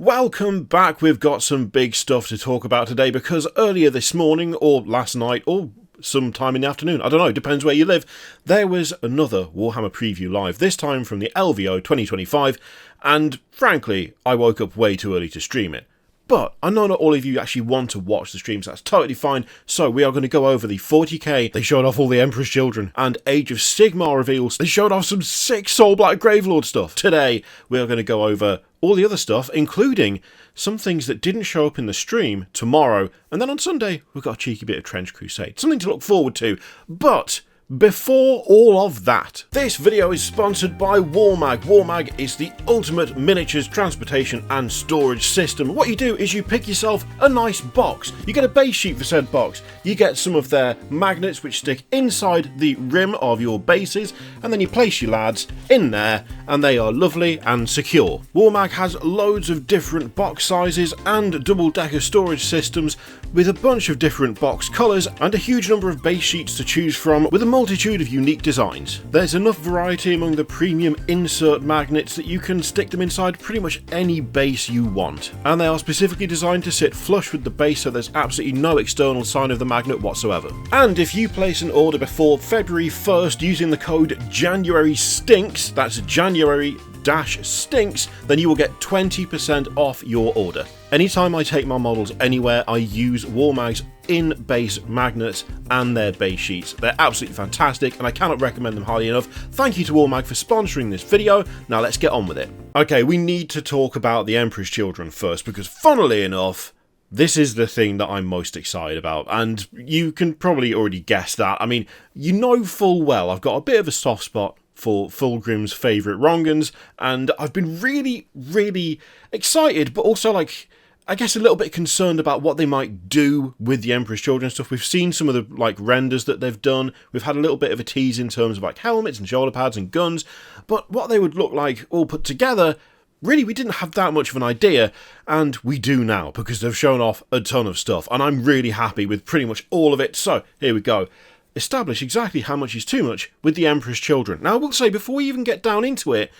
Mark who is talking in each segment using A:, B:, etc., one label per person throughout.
A: Welcome back. We've got some big stuff to talk about today because earlier this morning, or last night, or sometime in the afternoon, I don't know, depends where you live, there was another Warhammer preview live, this time from the LVO 2025, and frankly, I woke up way too early to stream it. But I know not all of you actually want to watch the streams, that's totally fine, so we are going to go over the 40k, they showed off all the Emperor's Children, and Age of Sigmar reveals, they showed off some sick Soulblight Gravelords stuff. Today, we are going to go over all the other stuff, including some things that didn't show up in the stream tomorrow, and then on Sunday, we've got a cheeky bit of Trench Crusade, something to look forward to, but before all of that, this video is sponsored by Warmag. Warmag is the ultimate miniatures transportation and storage system. What you do is you pick yourself a nice box. You get a base sheet for said box. You get some of their magnets which stick inside the rim of your bases, and then you place your lads in there, and they are lovely and secure. Warmag has loads of different box sizes and double-decker storage systems with a bunch of different box colours and a huge number of base sheets to choose from with a multitude of unique designs. There's enough variety among the premium insert magnets that you can stick them inside pretty much any base you want, and they are specifically designed to sit flush with the base so there's absolutely no external sign of the magnet whatsoever. And if you place an order before February 1st using the code JANUARYSTINKS, that's January-STINKS, then you will get 20% off your order. Anytime I take my models anywhere, I use Warmag's in-base magnets and their base sheets. They're absolutely fantastic and I cannot recommend them highly enough. Thank you to Warmag for sponsoring this video. Now let's get on with it. Okay, we need to talk about the Emperor's Children first because funnily enough, this is the thing that I'm most excited about, and you can probably already guess that. I mean, you know full well I've got a bit of a soft spot for Fulgrim's favourite Rongans, and I've been really, really excited, but also, like, I guess a little bit concerned about what they might do with the Emperor's Children stuff. We've seen some of the, like, renders that they've done. We've had a little bit of a tease in terms of, like, helmets and shoulder pads and guns, but what they would look like all put together, really, we didn't have that much of an idea, and we do now, because they've shown off a ton of stuff, and I'm really happy with pretty much all of it, so here we go. Establish exactly how much is too much with the Emperor's Children. Now, I will say, before we even get down into it,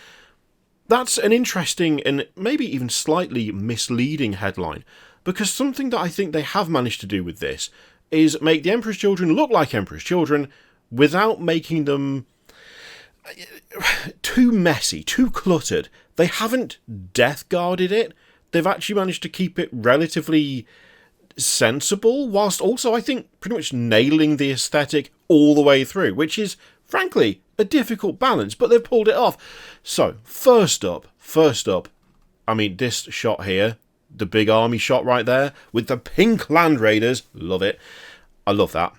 A: that's an interesting and maybe even slightly misleading headline, because something that I think they have managed to do with this is make the Emperor's Children look like Emperor's Children without making them too messy, too cluttered. They haven't death guarded it. They've actually managed to keep it relatively sensible, whilst also, I think, pretty much nailing the aesthetic all the way through, which is, frankly, a difficult balance, but they've pulled it off. So, first up, I mean, this shot here, the big army shot right there, with the pink Land Raiders, love it. I love that.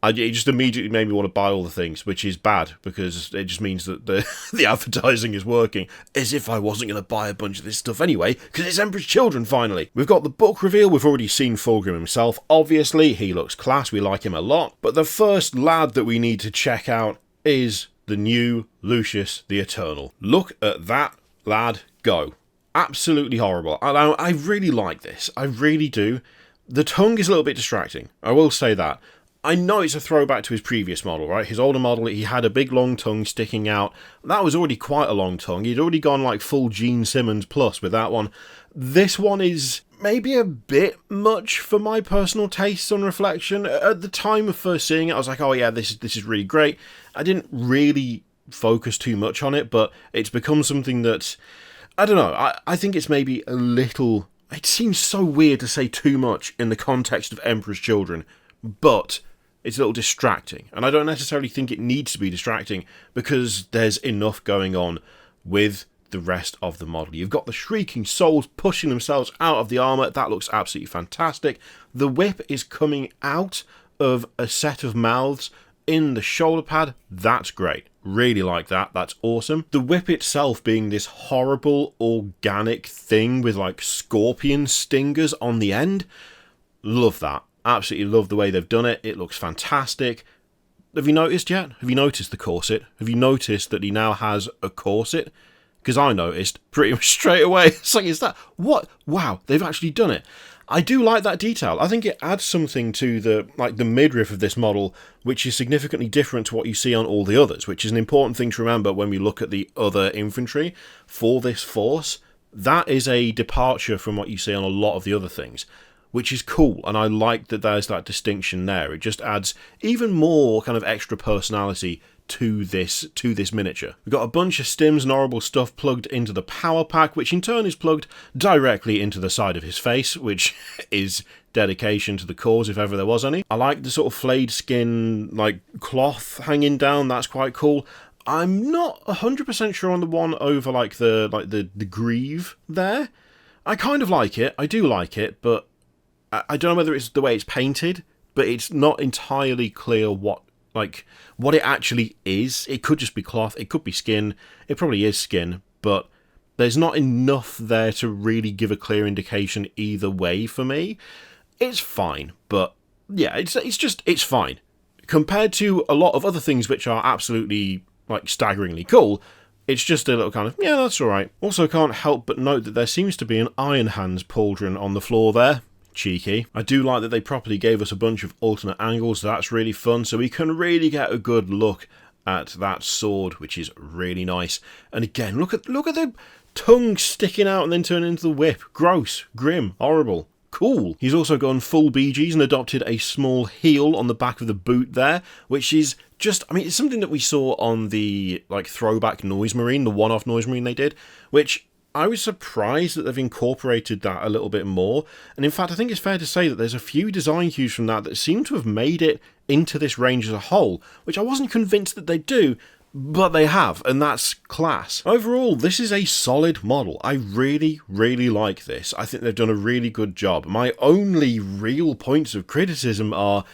A: It just immediately made me want to buy all the things, which is bad, because it just means that the advertising is working, as if I wasn't going to buy a bunch of this stuff anyway, because it's Emperor's Children, finally. We've got the book reveal, we've already seen Fulgrim himself, obviously, he looks class, we like him a lot, but the first lad that we need to check out is the new Lucius the Eternal. Look at that lad go. Absolutely horrible. I really like this, I really do. The tongue is a little bit distracting, I will say that. I know it's a throwback to his previous model, right? His older model, he had a big long tongue sticking out. That was already quite a long tongue. He'd already gone like full Gene Simmons plus with that one. This one is maybe a bit much for my personal tastes on reflection. At the time of first seeing it, I was like, oh yeah, this is really great. I didn't really focus too much on it, but it's become something that, I don't know, I think it's maybe a little, it seems so weird to say too much in the context of Emperor's Children, but it's a little distracting, and I don't necessarily think it needs to be distracting because there's enough going on with the rest of the model. You've got the Shrieking Souls pushing themselves out of the armour, that looks absolutely fantastic. The whip is coming out of a set of mouths in the shoulder pad, that's great. Really like that, that's awesome. The whip itself being this horrible organic thing with like scorpion stingers on the end, love that. Absolutely love the way they've done it. It looks fantastic. Have you noticed yet? Have you noticed the corset? Have you noticed that he now has a corset? Because I noticed pretty much straight away. It's like, is that... What? Wow, they've actually done it. I do like that detail. I think it adds something to the midriff of this model, which is significantly different to what you see on all the others, which is an important thing to remember when we look at the other infantry for this force. That is a departure from what you see on a lot of the other things, which is cool, and I like that there's that distinction there. It just adds even more kind of extra personality to this miniature. We've got a bunch of stims and horrible stuff plugged into the power pack, which in turn is plugged directly into the side of his face, which is dedication to the cause if ever there was any. I like the sort of flayed skin, like, cloth hanging down. That's quite cool. I'm not 100% sure on the one over, like, the greave there. I kind of like it. I do like it, but I don't know whether it's the way it's painted, but it's not entirely clear what it actually is. It could just be cloth, it could be skin, it probably is skin, but there's not enough there to really give a clear indication either way for me. It's fine, but yeah, it's fine. Compared to a lot of other things which are absolutely, like, staggeringly cool, it's just a little kind of, yeah, that's alright. Also can't help but note that there seems to be an Iron Hands pauldron on the floor there. Cheeky. I do like that they properly gave us a bunch of alternate angles, so that's really fun, so we can really get a good look at that sword, which is really nice. And again, look at the tongue sticking out and then turning into the whip. Gross, grim, horrible. Cool. He's also gone full BGs and adopted a small heel on the back of the boot there, which is just, I mean, it's something that we saw on the, like, throwback Noise Marine, the one-off Noise Marine they did, which I was surprised that they've incorporated that a little bit more, and in fact I think it's fair to say that there's a few design cues from that seem to have made it into this range as a whole, which I wasn't convinced that they do, but they have, and that's class. Overall, this is a solid model. I really, really like this. I think they've done a really good job. My only real points of criticism are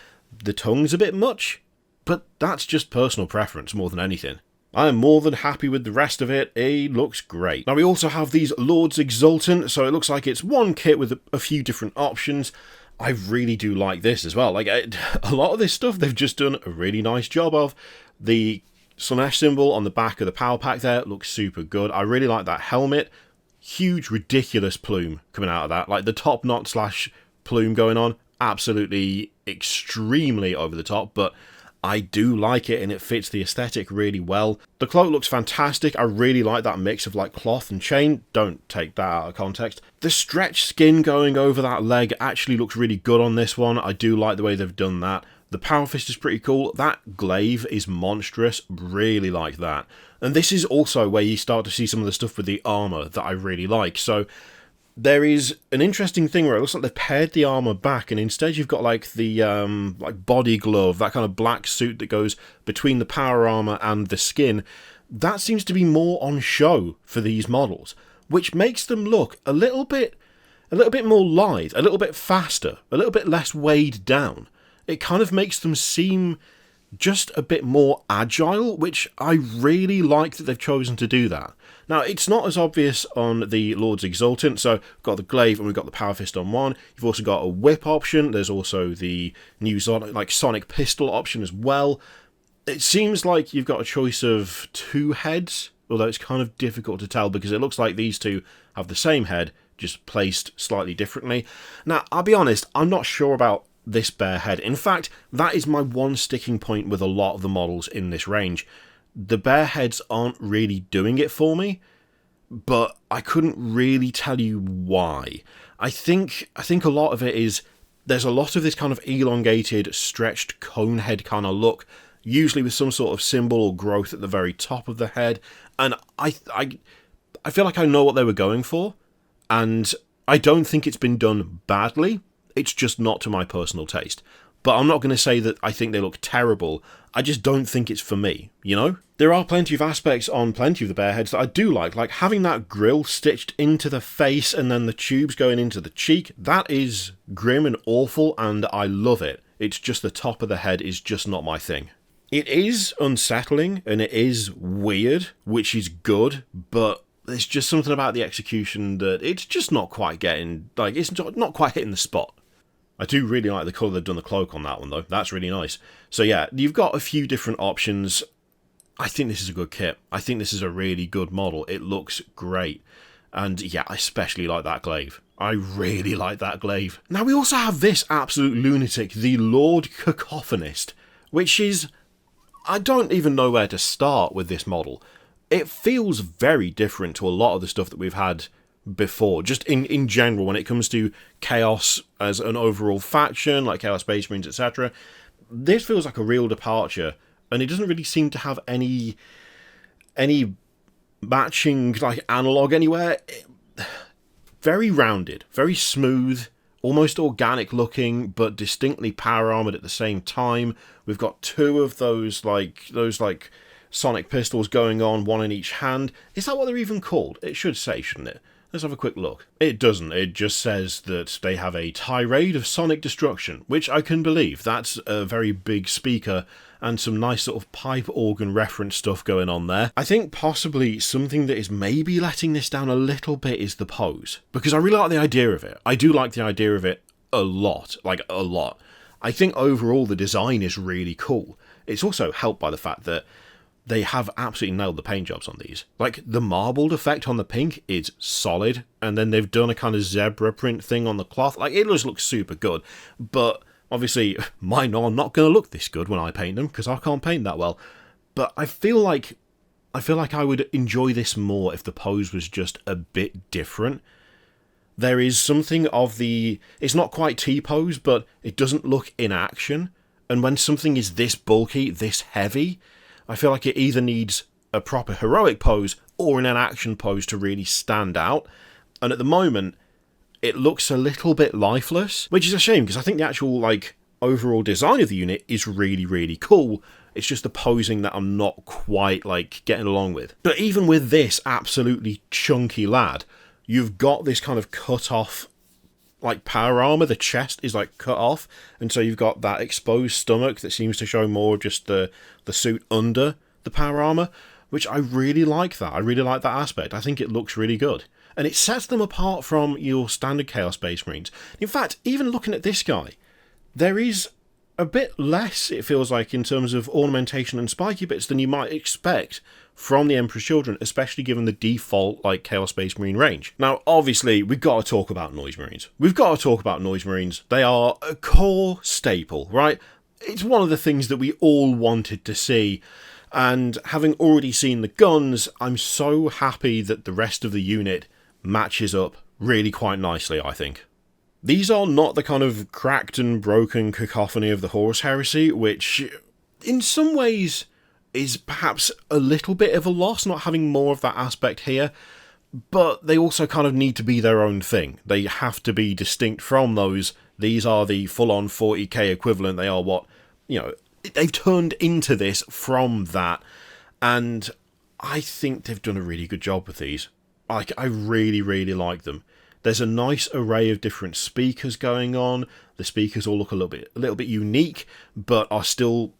A: the tongue's a bit much, but that's just personal preference more than anything. I am more than happy with the rest of it. It looks great. Now we also have these Lords Exultant, so it looks like it's one kit with a few different options. I really do like this as well. Like, a lot of this stuff they've just done a really nice job of. The Slaanesh symbol on the back of the power pack there looks super good. I really like that helmet. Huge, ridiculous plume coming out of that. Like, the top knot / plume going on, absolutely extremely over the top, but I do like it and it fits the aesthetic really well. The cloak looks fantastic. I really like that mix of, like, cloth and chain. Don't take that out of context. The stretch skin going over that leg actually looks really good on this one. I do like the way they've done that. The power fist is pretty cool. That glaive is monstrous. Really like that. And this is also where you start to see some of the stuff with the armor that I really like. So there is an interesting thing where it looks like they've pared the armor back, and instead you've got, like, the like body glove, that kind of black suit that goes between the power armor and the skin. That seems to be more on show for these models, which makes them look a little bit more lithe, a little bit faster, a little bit less weighed down. It kind of makes them seem just a bit more agile, which I really like that they've chosen to do that. Now, it's not as obvious on the Lords Exultant, so we've got the glaive and we've got the power fist on one. You've also got a whip option. There's also the new sonic pistol option as well. It seems like you've got a choice of two heads, although it's kind of difficult to tell because it looks like these two have the same head, just placed slightly differently. Now, I'll be honest, I'm not sure about this bear head. In fact, that is my one sticking point with a lot of the models in this range. The bear heads aren't really doing it for me, but I couldn't really tell you why. I think a lot of it is there's a lot of this kind of elongated, stretched cone head kind of look, usually with some sort of symbol or growth at the very top of the head, and I feel like I know what they were going for, and I don't think it's been done badly. It's just not to my personal taste. But I'm not going to say that I think they look terrible. I just don't think it's for me, you know? There are plenty of aspects on plenty of the bear heads that I do like having that grill stitched into the face and then the tubes going into the cheek. That is grim and awful, and I love it. It's just the top of the head is just not my thing. It is unsettling, and it is weird, which is good, but there's just something about the execution that it's just not quite getting, like, it's not quite hitting the spot. I do really like the colour they've done the cloak on that one, though. That's really nice. So yeah, you've got a few different options. I think this is a good kit. I think this is a really good model. It looks great. And yeah, I especially like that glaive. I really like that glaive. Now we also have this absolute lunatic, the Lord Cacophonist, which is... I don't even know where to start with this model. It feels very different to a lot of the stuff that we've had before. Just in general, when it comes to Chaos as an overall faction, like Chaos Space Marines, etc., this feels like a real departure, and it doesn't really seem to have any matching like analog anywhere. Very rounded, very smooth, almost organic looking, but distinctly power armored at the same time. We've got two of those sonic pistols going on, one in each hand. Is that what they're even called? It should say, shouldn't it? Let's have a quick look. It doesn't. It just says that they have a tirade of sonic destruction, which I can believe. That's a very big speaker and some nice sort of pipe organ reference stuff going on there. I think possibly something that is maybe letting this down a little bit is the pose, because I really like the idea of it. I do like the idea of it a lot, like a lot. I think overall the design is really cool. It's also helped by the fact that they have absolutely nailed the paint jobs on these. Like, the marbled effect on the pink is solid, and then they've done a kind of zebra print thing on the cloth. Like, it just looks super good, but obviously mine are not going to look this good when I paint them, because I can't paint that well. But I feel like I would enjoy this more if the pose was just a bit different. There is something of the... It's not quite T-pose, but it doesn't look in action. And when something is this bulky, this heavy, I feel like it either needs a proper heroic pose or an action pose to really stand out. And at the moment, it looks a little bit lifeless, which is a shame, because I think the actual, like, overall design of the unit is really, really cool. It's just the posing that I'm not quite, like, getting along with. But even with this absolutely chunky lad, you've got this kind of cut-off, like, power armor. The chest is, like, cut off, and so you've got that exposed stomach that seems to show more just the suit under the power armor, which I really like that. I really like that aspect. I think it looks really good. And it sets them apart from your standard Chaos Space Marines. In fact, even looking at this guy, there is a bit less, it feels like, in terms of ornamentation and spiky bits than you might expect from the Emperor's Children, especially given the default, like, Chaos Space Marine range. Now, obviously, we've got to talk about Noise Marines. We've got to talk about Noise Marines. They are a core staple, right? It's one of the things that we all wanted to see. And having already seen the guns, I'm so happy that the rest of the unit matches up really quite nicely, I think. These are not the kind of cracked and broken cacophony of the Horus Heresy, which in some ways is perhaps a little bit of a loss, not having more of that aspect here, but they also kind of need to be their own thing. They have to be distinct from those. These are the full-on 40k equivalent. They are what, you know, they've turned into this from that, and I think they've done a really good job with these. Like, I really, really like them. There's a nice array of different speakers going on. The speakers all look a little bit unique, but are still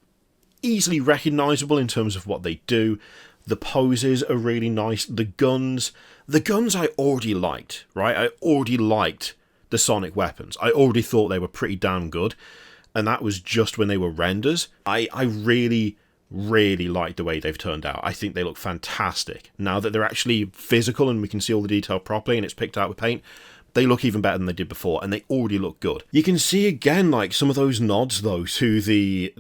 A: easily recognisable in terms of what they do. The poses are really nice. The guns I already liked, right? I already liked the sonic weapons. I already thought they were pretty damn good, and that was just when they were renders. I really, really like the way they've turned out. I think they look fantastic. Now that they're actually physical and we can see all the detail properly and it's picked out with paint, they look even better than they did before, and they already look good. You can see again, like, some of those nods though to the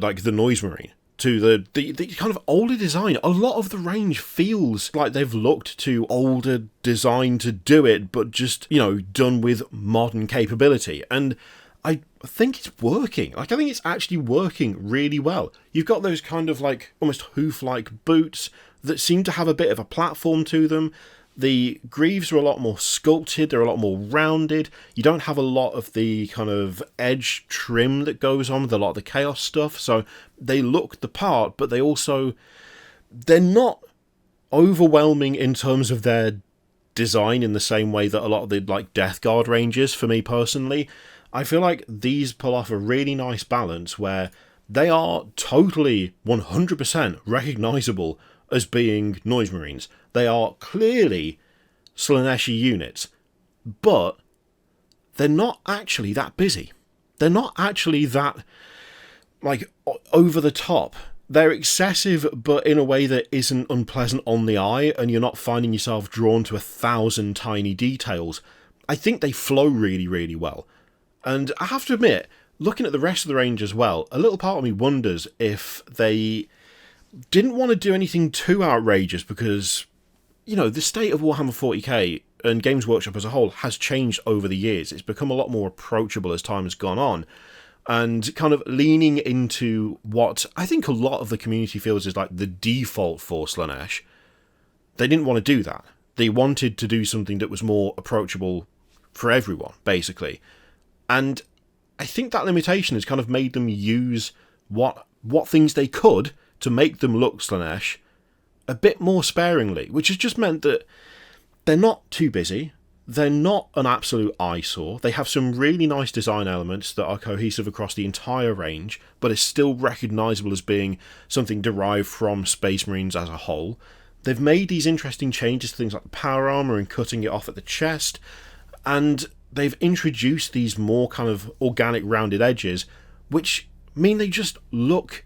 A: like the Noise Marine, to the kind of older design. A lot of the range feels like they've looked to older design to do it, but just, you know, done with modern capability. And I think it's working. Like, I think it's actually working really well. You've got those kind of, like, almost hoof-like boots that seem to have a bit of a platform to them. The greaves are a lot more sculpted, they're a lot more rounded. You don't have a lot of the kind of edge trim that goes on with a lot of the Chaos stuff, so they look the part, but they're not overwhelming in terms of their design in the same way that a lot of the, like, Death Guard ranges, for me personally. I feel like these pull off a really nice balance where they are totally 100% recognisable as being Noise Marines. They are clearly Slaaneshi units, but they're not actually that busy. They're not actually that, like, over the top. They're excessive, but in a way that isn't unpleasant on the eye, and you're not finding yourself drawn to 1,000 tiny details. I think they flow really, really well. And I have to admit, looking at the rest of the range as well, a little part of me wonders if they didn't want to do anything too outrageous, because, you know, the state of Warhammer 40k and Games Workshop as a whole has changed over the years. It's become a lot more approachable as time has gone on, and kind of leaning into what I think a lot of the community feels is like the default for Slaanesh. They didn't want to do that. They wanted to do something that was more approachable for everyone, basically. And I think that limitation has kind of made them use what things they could to make them look Slaanesh a bit more sparingly, which has just meant that they're not too busy, they're not an absolute eyesore, they have some really nice design elements that are cohesive across the entire range, but is still recognisable as being something derived from Space Marines as a whole. They've made these interesting changes to things like the power armour and cutting it off at the chest, and they've introduced these more kind of organic rounded edges, which mean they just look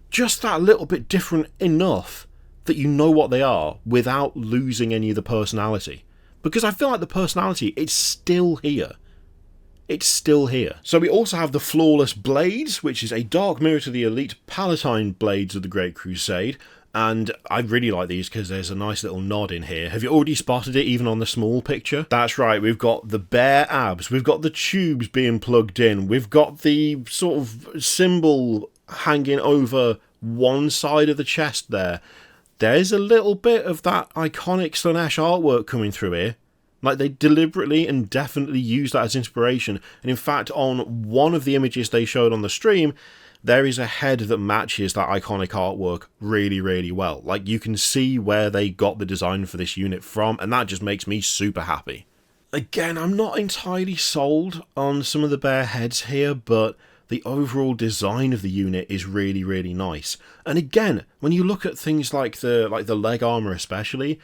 A: just that little bit different enough that you know what they are without losing any of the personality. Because I feel like the personality, it's still here. It's still here. So we also have the Flawless Blades, which is a dark mirror to the Elite Palatine Blades of the Great Crusade. And I really like these because there's a nice little nod in here. Have you already spotted it even on the small picture? That's right, we've got the bare abs, we've got the tubes being plugged in, we've got the sort of symbol hanging over one side of the chest there. There's a little bit of that iconic Slaanesh artwork coming through here. Like, they deliberately and definitely use that as inspiration. And in fact, on one of the images they showed on the stream, there is a head that matches that iconic artwork really, really well. Like, you can see where they got the design for this unit from, and that just makes me super happy. Again, I'm not entirely sold on some of the bare heads here, but the overall design of the unit is really, really nice. And again, when you look at things like the leg armor especially,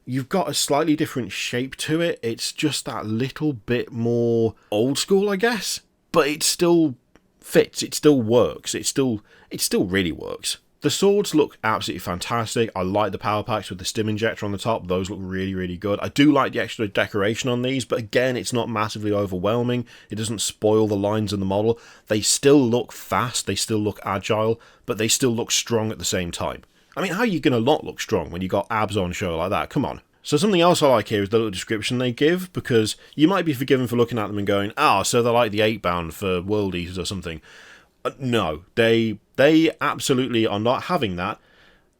A: you've got a slightly different shape to it. It's just that little bit more old school, I guess. But it still fits, it still works, it still really works. The swords look absolutely fantastic. I like the power packs with the stim injector on the top. Those look really, really good. I do like the extra decoration on these, but again, it's not massively overwhelming. It doesn't spoil the lines in the model. They still look fast, they still look agile, but they still look strong at the same time. I mean, how are you going to not look strong when you got abs on show like that? Come on. So something else I like here is the little description they give, because you might be forgiven for looking at them and going, so they're like the 8-bound for World Eaters or something. No, they absolutely are not having that.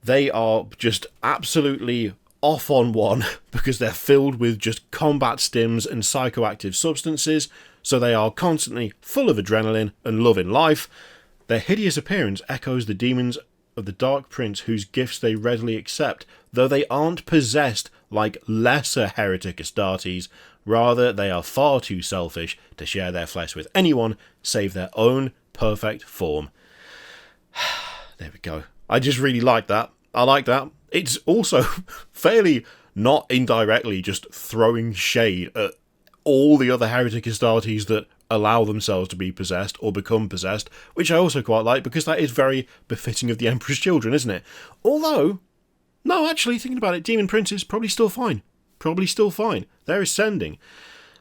A: They are just absolutely off on one because they're filled with just combat stims and psychoactive substances, so they are constantly full of adrenaline and loving life. Their hideous appearance echoes the demons of the Dark Prince whose gifts they readily accept, though they aren't possessed like lesser heretic Astartes. Rather, they are far too selfish to share their flesh with anyone save their own perfect form. There we go. I just really like that. I like that. It's also fairly not indirectly just throwing shade at all the other heretic Astartes that allow themselves to be possessed or become possessed, which I also quite like because that is very befitting of the Emperor's Children, isn't it? Although, no, actually, thinking about it, Demon Princes, probably still fine. Probably still fine. They're ascending.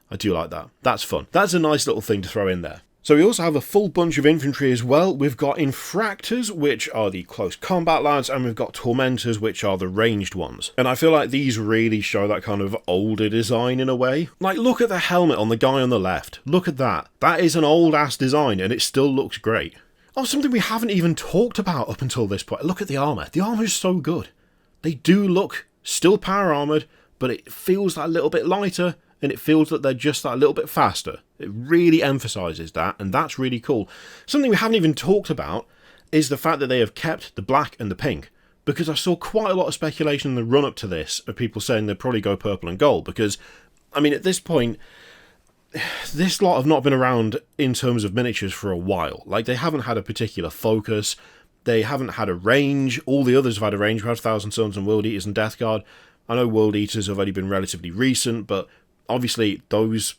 A: I do like that. That's fun. That's a nice little thing to throw in there. So we also have a full bunch of infantry as well. We've got Infractors, which are the close combat lads, and we've got Tormentors, which are the ranged ones. And I feel like these really show that kind of older design in a way. Like, look at the helmet on the guy on the left. Look at that. That is an old-ass design, and it still looks great. Oh, something we haven't even talked about up until this point. Look at the armour. The armour is so good. They do look still power-armoured, but it feels that little bit lighter, and it feels that they're just that little bit faster. It really emphasises that, and that's really cool. Something we haven't even talked about is the fact that they have kept the black and the pink, because I saw quite a lot of speculation in the run-up to this of people saying they'd probably go purple and gold, because, I mean, at this point, this lot have not been around in terms of miniatures for a while. Like, they haven't had a particular focus, they haven't had a range. All the others have had a range. We have Thousand Suns and World Eaters and Death Guard. I know World Eaters have only been relatively recent, but obviously those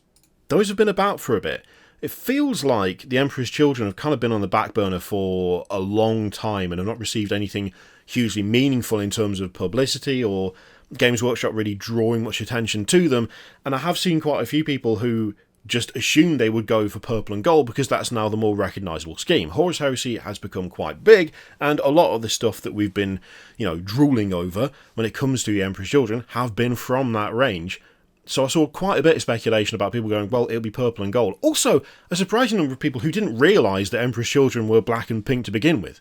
A: have been about for a bit. It feels like the Emperor's Children have kind of been on the back burner for a long time and have not received anything hugely meaningful in terms of publicity or Games Workshop really drawing much attention to them. And I have seen quite a few people who just assumed they would go for purple and gold because that's now the more recognisable scheme. Horus Heresy has become quite big, and a lot of the stuff that we've been, drooling over when it comes to the Emperor's Children have been from that range. So I saw quite a bit of speculation about people going, well, it'll be purple and gold. Also, a surprising number of people who didn't realise that Emperor's Children were black and pink to begin with.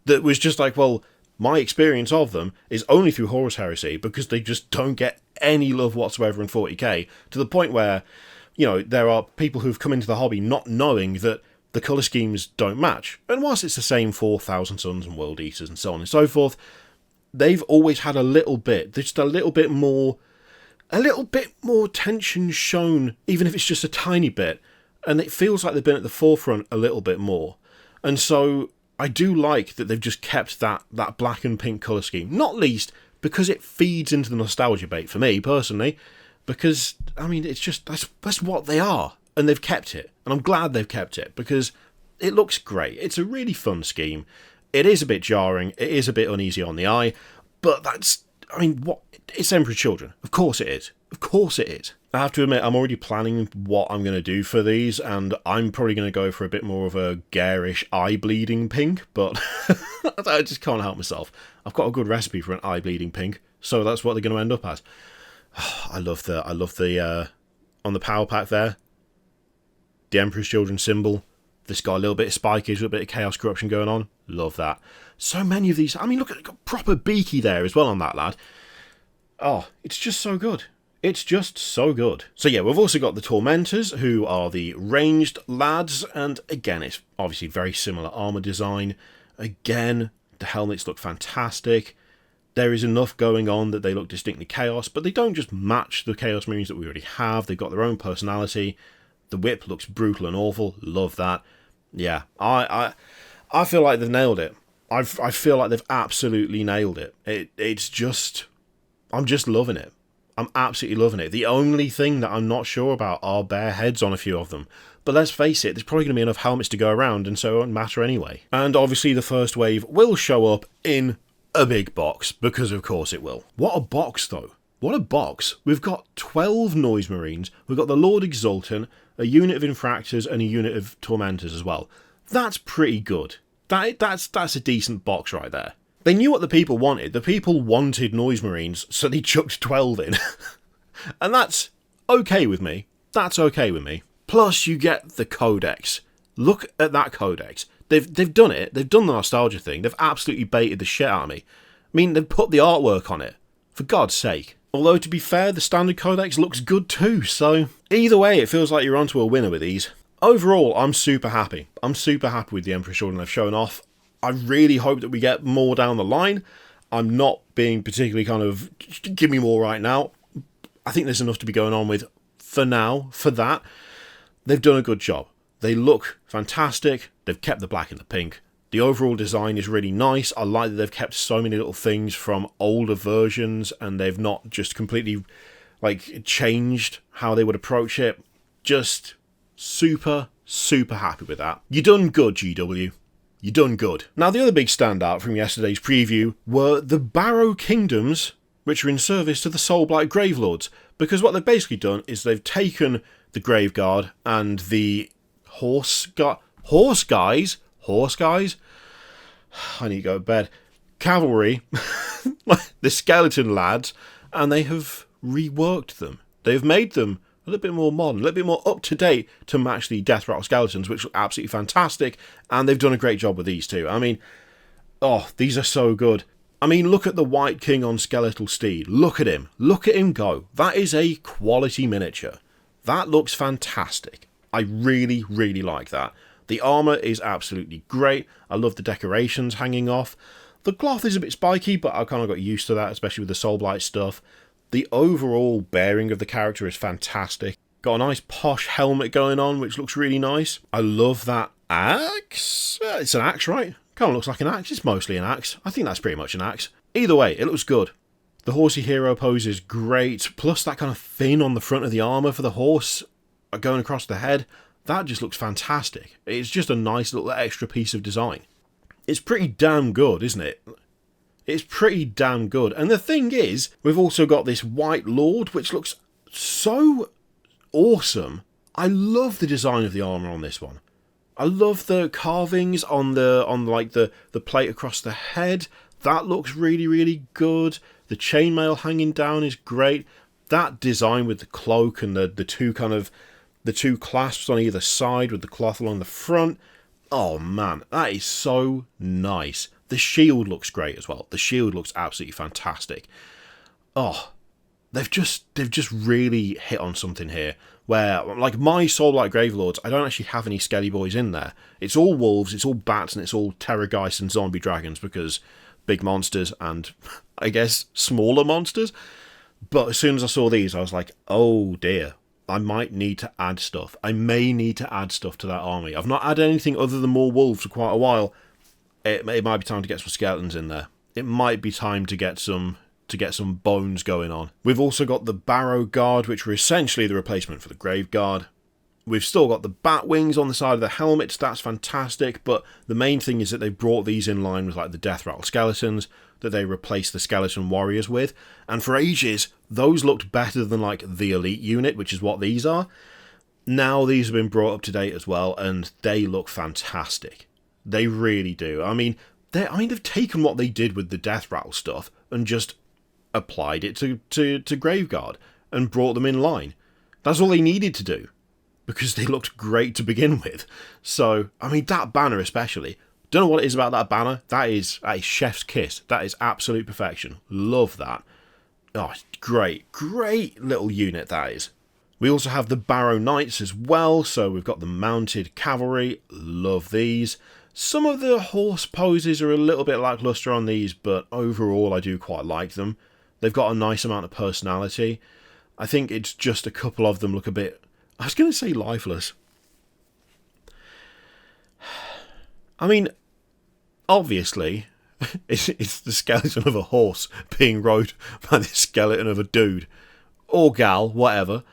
A: That was just like, well, my experience of them is only through Horus Heresy, because they just don't get any love whatsoever in 40k, to the point where, you know, there are people who've come into the hobby not knowing that the colour schemes don't match. And whilst it's the same for Thousand Sons and World Eaters and so on and so forth, they've always had a little bit, just a little bit more tension shown, even if it's just a tiny bit. And it feels like they've been at the forefront a little bit more. And so I do like that they've just kept that black and pink colour scheme. Not least because it feeds into the nostalgia bait for me, personally. Because, I mean, it's just, that's what they are. And they've kept it. And I'm glad they've kept it, because it looks great. It's a really fun scheme. It is a bit jarring. It is a bit uneasy on the eye. But that's, I mean, what? It's Emperor's Children. Of course it is. Of course it is. I have to admit, I'm already planning what I'm going to do for these, and I'm probably going to go for a bit more of a garish eye-bleeding pink, but I just can't help myself. I've got a good recipe for an eye-bleeding pink, so that's what they're going to end up as. I love the on the power pack there, the Emperor's Children symbol. This got a little bit of spikage, a little bit of chaos corruption going on. Love that. So many of these. I mean, look at got proper beaky there as well on that lad. Oh, it's just so good. It's just so good. So yeah, we've also got the Tormentors, who are the ranged lads, and again, it's obviously very similar armour design. Again, the helmets look fantastic. There is enough going on that they look distinctly Chaos, but they don't just match the Chaos Marines that we already have. They've got their own personality. The whip looks brutal and awful. Love that. Yeah, I feel like they've nailed it. I feel like they've absolutely nailed it. It's just, I'm just loving it. I'm absolutely loving it. The only thing that I'm not sure about are bare heads on a few of them. But let's face it, there's probably going to be enough helmets to go around, and so it won't matter anyway. And obviously the first wave will show up in a big box, because of course it will. What a box, though. What a box. We've got 12 Noise Marines, we've got the Lord Exultant, a unit of Infractors, and a unit of Tormentors as well. That's pretty good. That's a decent box right there. They knew what the people wanted. The people wanted Noise Marines, so they chucked 12 in. And that's okay with me. That's okay with me. Plus, you get the Codex. Look at that Codex. They've done it. They've done the nostalgia thing. They've absolutely baited the shit out of me. I mean, they've put the artwork on it. For God's sake. Although, to be fair, the standard Codex looks good too, so either way, it feels like you're onto a winner with these. Overall, I'm super happy. I'm super happy with the Emperor's Children they've shown off. I really hope that we get more down the line. I'm not being particularly kind of, give me more right now. I think there's enough to be going on with for now, for that. They've done a good job. They look fantastic. They've kept the black and the pink. The overall design is really nice. I like that they've kept so many little things from older versions, and they've not just completely like changed how they would approach it. Just super, super happy with that. You done good, GW. You done good. Now, the other big standout from yesterday's preview were the Barrow Kingdoms, which are in service to the Soulblight Gravelords, because what they've basically done is they've taken the Graveguard and the Horse guys, I need to go to bed, Cavalry, the Skeleton lads, and they have reworked them. They've made them a little bit more modern, a little bit more up-to-date to match the Death Rattle Skeletons, which look absolutely fantastic, and they've done a great job with these too. I mean, oh, these are so good. I mean, look at the White King on Skeletal Steed. Look at him. Look at him go. That is a quality miniature. That looks fantastic. I really, really like that. The armour is absolutely great. I love the decorations hanging off. The cloth is a bit spiky, but I kind of got used to that, especially with the Soulblight stuff. The overall bearing of the character is fantastic. Got a nice posh helmet going on, which looks really nice. I love that axe. It's an axe, right? Kind of looks like an axe. It's mostly an axe. I think that's pretty much an axe. Either way, it looks good. The horsey hero pose is great. Plus that kind of fin on the front of the armour for the horse going across the head. That just looks fantastic. It's just a nice little extra piece of design. It's pretty damn good, isn't it? It's pretty damn good. And the thing is, we've also got this White Lord, which looks so awesome. I love the design of the armour on this one. I love the carvings on the plate across the head. That looks really, really good. The chainmail hanging down is great. that design with the cloak and the two the two clasps on either side with the cloth along the front. Oh man, that is so nice. The shield looks great as well. The shield looks absolutely fantastic. Oh, they've just really hit on something here. Where, like, my Soulblight Gravelords, I don't actually have any Skelly Boys in there. It's all wolves, it's all bats, and it's all terrorgeists and zombie dragons, because big monsters and, I guess, smaller monsters. But as soon as I saw these, I was like, oh dear, I might need to add stuff. I may need to add stuff to that army. I've not added anything other than more wolves for quite a while. It might be time to get some skeletons in there. It might be time to get some bones going on. We've also got the Barrow Guard, which were essentially the replacement for the Grave Guard. We've still got the bat wings on the side of the helmets. That's fantastic, but the main thing is that they've brought these in line with like the Death Rattle skeletons that they replaced the skeleton warriors with. And for ages, those looked better than like the elite unit, which is what these are. Now these have been brought up to date as well, and they look fantastic. They really do. I mean, they kind of taken what they did with the Death Rattle stuff and just applied it to Graveguard and brought them in line. That's all they needed to do, because they looked great to begin with. So, I mean, that banner especially. Don't know what it is about that banner. That is chef's kiss. That is absolute perfection. Love that. Oh, great little unit that is. We also have the Barrow Knights as well, so we've got the mounted cavalry. Love these. Some of the horse poses are a little bit lackluster on these, but overall I do quite like them. They've got a nice amount of personality. I think it's just a couple of them look a bit, I was going to say lifeless. I mean, obviously, it's the skeleton of a horse being rode by the skeleton of a dude. Or gal, whatever.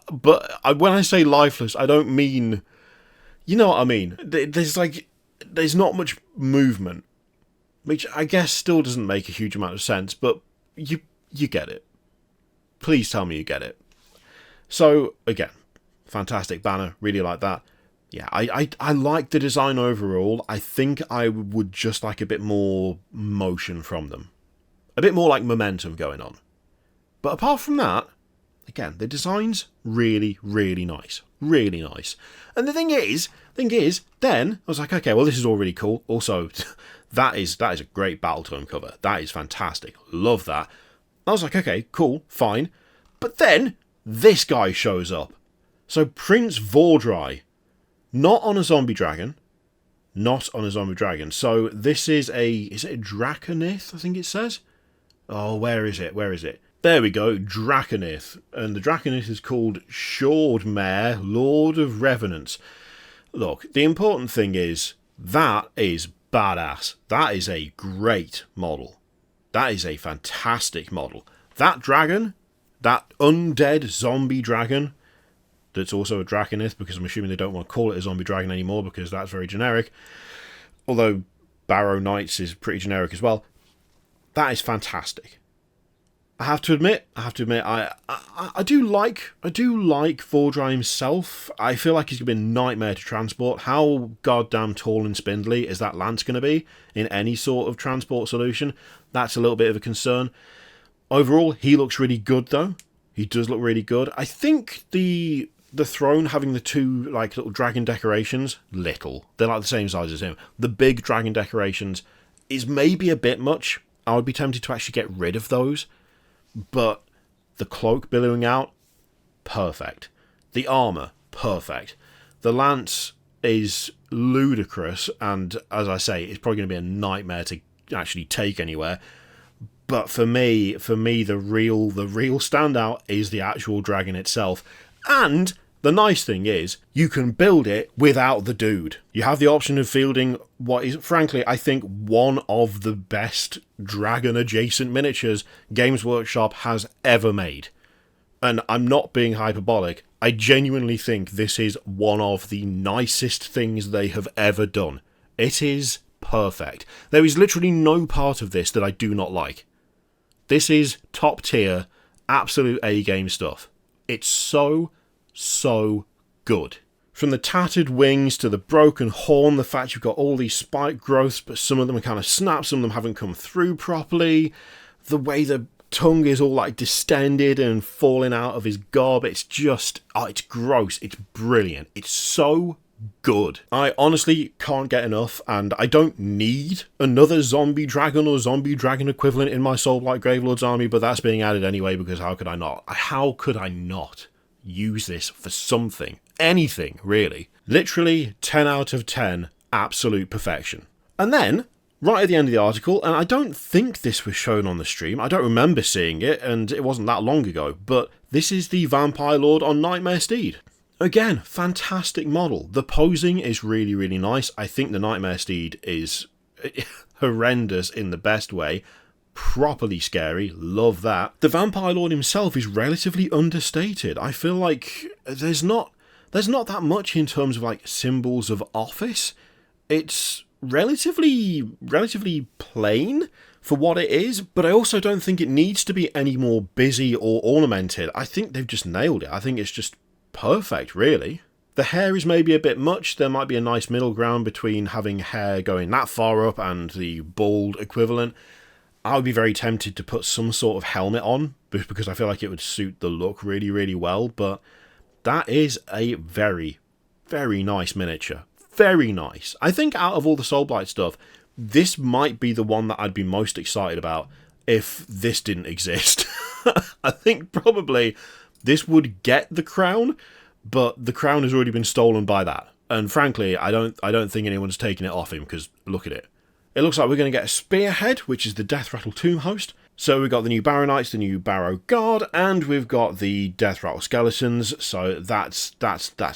A: But when I say lifeless, I don't mean... You know what I mean? There's not much movement. Which I guess still doesn't make a huge amount of sense, but you get it. Please tell me you get it. So, again, fantastic banner. Really like that. Yeah, I like the design overall. I think I would just like a bit more motion from them. A bit more like momentum going on. But apart from that, again, the design's really, really nice. Really nice. And the thing is, then I was like, okay, well, this is all really cool. Also, that is a great battle tome cover. That is fantastic. Love that. I was like, okay, cool, fine. But then this guy shows up. So Prince Vordry, not on a zombie dragon. So this is is it a Draconith, I think it says? Oh, where is it? There we go, Draconith. And the Draconith is called Shordmare, Lord of Revenants. Look, the important thing is, that is badass. That is a great model. That is a fantastic model. That dragon, that undead zombie dragon, that's also a Draconith, because I'm assuming they don't want to call it a zombie dragon anymore, because that's very generic. Although Barrow Knights is pretty generic as well. That is fantastic. I have to admit, I do like Vordry himself. I feel like he's going to be a nightmare to transport. How goddamn tall and spindly is that lance going to be in any sort of transport solution? That's a little bit of a concern. Overall, he looks really good though. He does look really good. I think the throne having the two like little dragon decorations, they're like the same size as him. The big dragon decorations is maybe a bit much. I would be tempted to actually get rid of those. But the cloak billowing out, perfect. The armour, perfect. The lance is ludicrous, and as I say, it's probably going to be a nightmare to actually take anywhere. But for me, the real standout is the actual dragon itself. And the nice thing is, you can build it without the dude. You have the option of fielding what is, frankly, I think one of the best dragon-adjacent miniatures Games Workshop has ever made. And I'm not being hyperbolic. I genuinely think this is one of the nicest things they have ever done. It is perfect. There is literally no part of this that I do not like. This is top tier, absolute A-game stuff. It's so good. From the tattered wings to the broken horn, the fact you've got all these spike growths, but some of them are kind of snapped, some of them haven't come through properly. The way the tongue is all like distended and falling out of his gob. It's just, oh, it's gross. It's brilliant. It's so good. I honestly can't get enough, and I don't need another zombie dragon or zombie dragon equivalent in my Soulblight Gravelords army, but that's being added anyway, because how could I not? How could I not use this for something? Anything, really. Literally 10 out of 10, absolute perfection. And then, right at the end of the article, and I don't think this was shown on the stream, I don't remember seeing it, and it wasn't that long ago, but this is the Vampire Lord on Nightmare Steed. Again, fantastic model. The posing is really, really nice. I think the Nightmare Steed is horrendous in the best way. Properly scary. Love that. The Vampire Lord himself is relatively understated. I feel like there's not that much in terms of like symbols of office. It's relatively plain for what it is, but I also don't think it needs to be any more busy or ornamented. I think they've just nailed it. I think it's just perfect, really. The hair is maybe a bit much. There might be a nice middle ground between having hair going that far up and the bald equivalent. I would be very tempted to put some sort of helmet on, because I feel like it would suit the look really, really well, but that is a very, very nice miniature. Very nice. I think out of all the Soulblight stuff, this might be the one that I'd be most excited about if this didn't exist. I think probably this would get the crown, but the crown has already been stolen by that. And frankly, I don't think anyone's taking it off him, because look at it. It looks like we're going to get a Spearhead, which is the Death Rattle Tomb Host. So we've got the new Barrow Knights, the new Barrow Guard, and we've got the Death Rattle Skeletons. So that's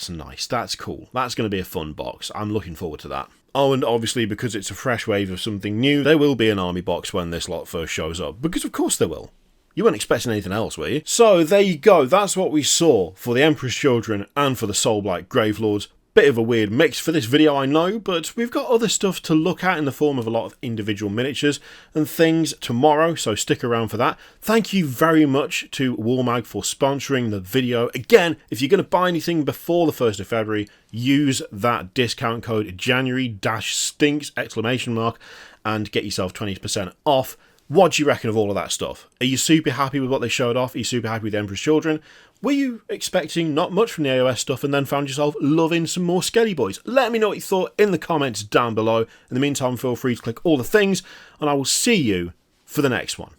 A: nice. That's cool. That's going to be a fun box. I'm looking forward to that. Oh, and obviously, because it's a fresh wave of something new, there will be an army box when this lot first shows up. Because of course there will. You weren't expecting anything else, were you? So there you go. That's what we saw for the Emperor's Children and for the Soulblight Gravelords. Bit of a weird mix for this video, I know, but we've got other stuff to look at in the form of a lot of individual miniatures and things tomorrow, so stick around for that. Thank you very much to Warmag for sponsoring the video. Again, if you're going to buy anything before the 1st of February, use that discount code January-stinks! And get yourself 20% off. What do you reckon of all of that stuff? Are you super happy with what they showed off? Are you super happy with the Emperor's Children? Were you expecting not much from the AOS stuff and then found yourself loving some more Skelly Boys? Let me know what you thought in the comments down below. In the meantime, feel free to click all the things, and I will see you for the next one.